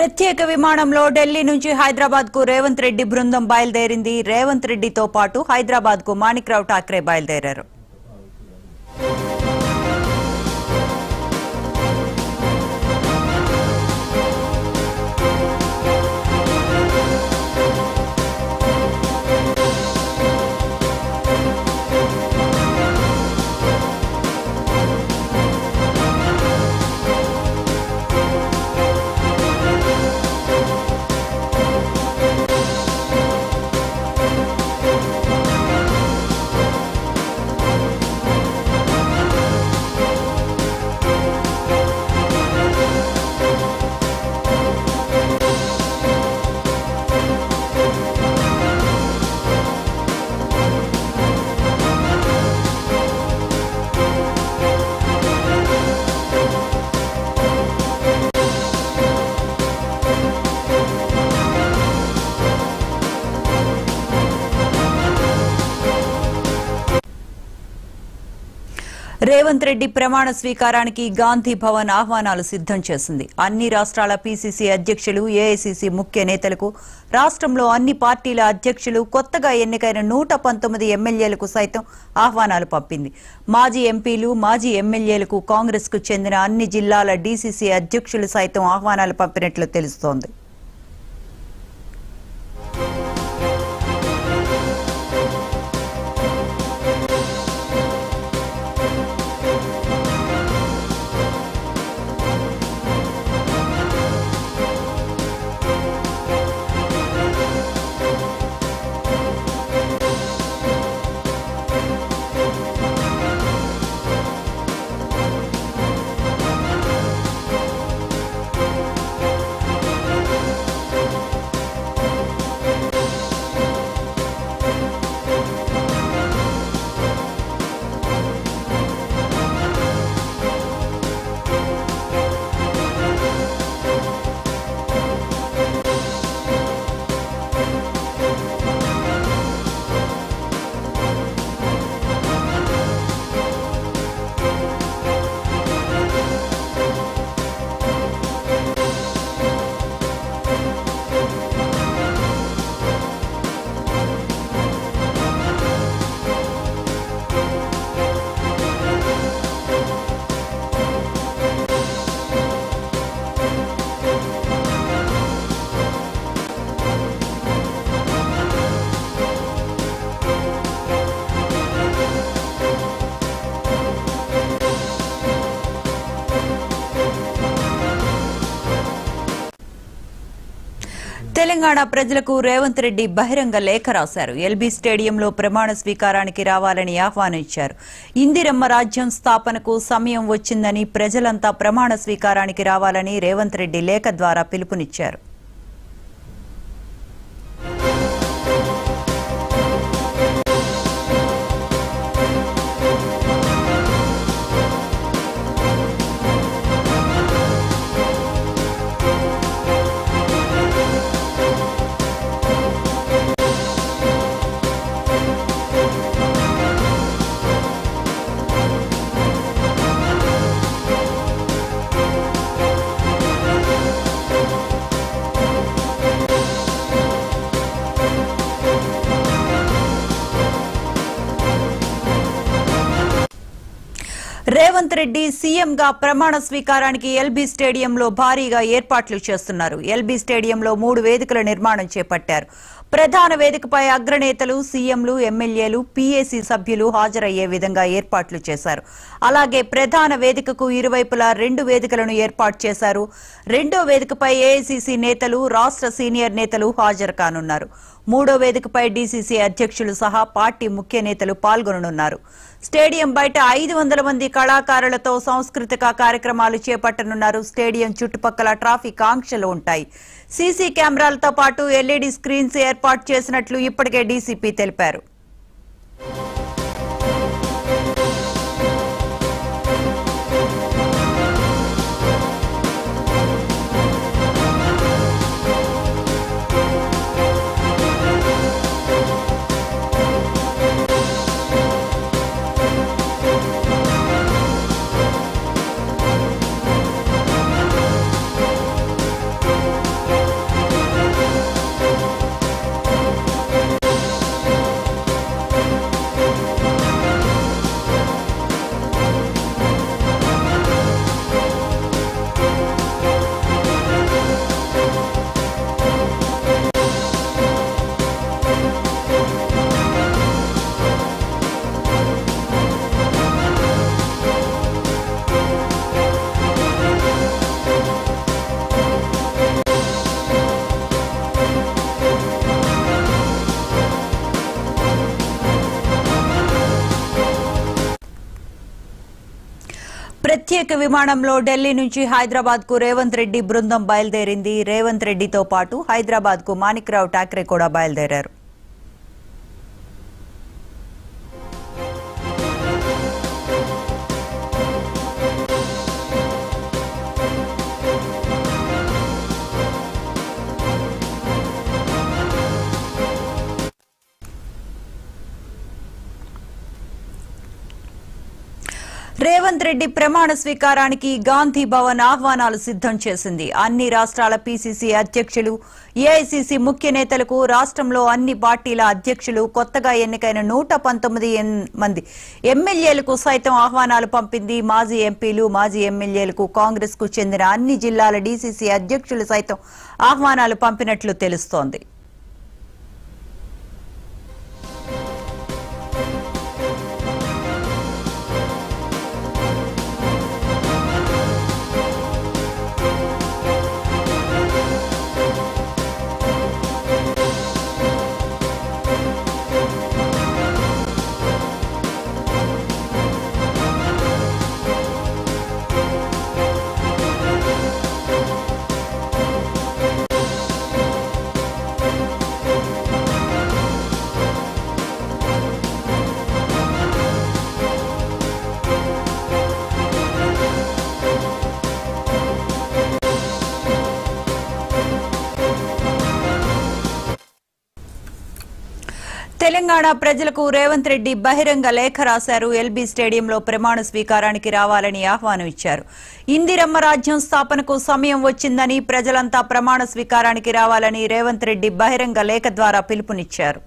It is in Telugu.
ప్రత్యేక విమానంలో ఢిల్లీ నుంచి హైదరాబాద్ కు రేవంత్ రెడ్డి బృందం బయలుదేరింది. రేవంత్ రెడ్డితో పాటు హైదరాబాద్ కు మాణిక్రావు ఠాక్రే బయలుదేరారు. రేవంత్ రెడ్డి ప్రమాణ స్వీకారానికి గాంధీ భవన్ ఆహ్వానాలు సిద్ధం చేసింది. అన్ని రాష్ట్రాల పీసీసీ అధ్యక్షులు, ఏఐసీసీ ముఖ్య నేతలకు, రాష్ట్రంలో అన్ని పార్టీల అధ్యక్షులు, కొత్తగా ఎన్నికైన 119 ఎమ్మెల్యేలకు సైతం ఆహ్వానాలు పంపింది. మాజీ ఎంపీలు, మాజీ ఎమ్మెల్యేలకు, కాంగ్రెస్ కు చెందిన అన్ని జిల్లాల డీసీసీ అధ్యక్షులు సైతం ఆహ్వానాలు పంపినట్లు తెలుస్తోంది. తెలంగాణ ప్రజలకు రేవంత్ రెడ్డి బహిరంగ లేఖ రాశారు. ఎల్బీ స్టేడియంలో ప్రమాణ స్వీకారానికి రావాలని ఆహ్వానించారు. ఇందిరమ్మ రాజ్యం స్థాపనకు సమయం వచ్చిందని, ప్రజలంతా ప్రమాణ స్వీకారానికి రావాలని రేవంత్ రెడ్డి లేఖ ద్వారా పిలుపునిచ్చారు. రేవంత్ రెడ్డి సీఎంగా ప్రమాణ స్వీకారానికి ఎల్బీ స్టేడియంలో భారీగా ఏర్పాట్లు చేస్తున్నారు. ఎల్బీ స్టేడియంలో 3 వేదికల నిర్మాణం చేపట్టారు. ప్రధాన వేదికపై అగ్రనేతలు, సీఎంలు, ఎమ్మెల్యేలు, పీఏసీ సభ్యులు హాజరయ్యే విధంగా ఏర్పాట్లు చేశారు. అలాగే ప్రధాన వేదికకు ఇరువైపులా 2 వేదికలను ఏర్పాటు చేశారు. రెండో వేదికపై ఏఐసీసీ నేతలు, రాష్ట్ర సీనియర్ నేతలు హాజరు కానున్నారు. మూడో వేదికపై డీసీసీ అధ్యక్షులు సహా పార్టీ ముఖ్య నేతలు పాల్గొననున్నారు. స్టేడియం బయట 500 మంది కళాకారులతో సాంస్కృతిక కార్యక్రమాలు చేపట్టనున్నారు. స్టేడియం చుట్టుపక్కల ట్రాఫిక్ ఆంక్షలు ఉంటాయి. సీసీ కెమెరాలతో పాటు ఎల్ఈడీ స్క్రీన్స్ ఏర్పాటు చేసినట్లు ఇప్పటికే డీసీపీ తెలిపారు. ప్రత్యేక విమానంలో ఢిల్లీ నుంచి హైదరాబాద్ కు రేవంత్ రెడ్డి బృందం బయలుదేరింది. రేవంత్ రెడ్డితో పాటు హైదరాబాద్ కు మాణిక్రావు ఠాక్రే కూడా బయలుదేరారు. రేవంత్ రెడ్డి ప్రమాణ స్వీకారానికి గాంధీ భవన్ ఆహ్వానాలు సిద్ధం చేసింది. అన్ని రాష్ట్రాల పీసీసీ అధ్యక్షులు, ఏఐసీసీ ముఖ్య నేతలకు, రాష్ట్రంలో అన్ని పార్టీల అధ్యక్షులు, కొత్తగా ఎన్నికైన 119 మంది ఎమ్మెల్యేలకు సైతం ఆహ్వానాలు పంపింది. మాజీ ఎంపీలు, మాజీ ఎమ్మెల్యేలకు, కాంగ్రెస్ కు చెందిన అన్ని జిల్లాల డీసీసీ అధ్యక్షులు సైతం ఆహ్వానాలు పంపినట్లు తెలుస్తోంది. తెలంగాణ ప్రజలకు రేవంత్ రెడ్డి బహిరంగ లేఖ రాశారు. ఎల్బీ స్టేడియంలో ప్రమాణ స్వీకారానికి రావాలని ఆహ్వానం ఇచ్చారు. ఇందిరమ్మ రాజ్యం స్థాపనకు సమయం వచ్చిందని, ప్రజలంతా ప్రమాణ స్వీకారానికి రావాలని రేవంత్ రెడ్డి బహిరంగ లేఖ ద్వారా పిలుపునిచ్చారు.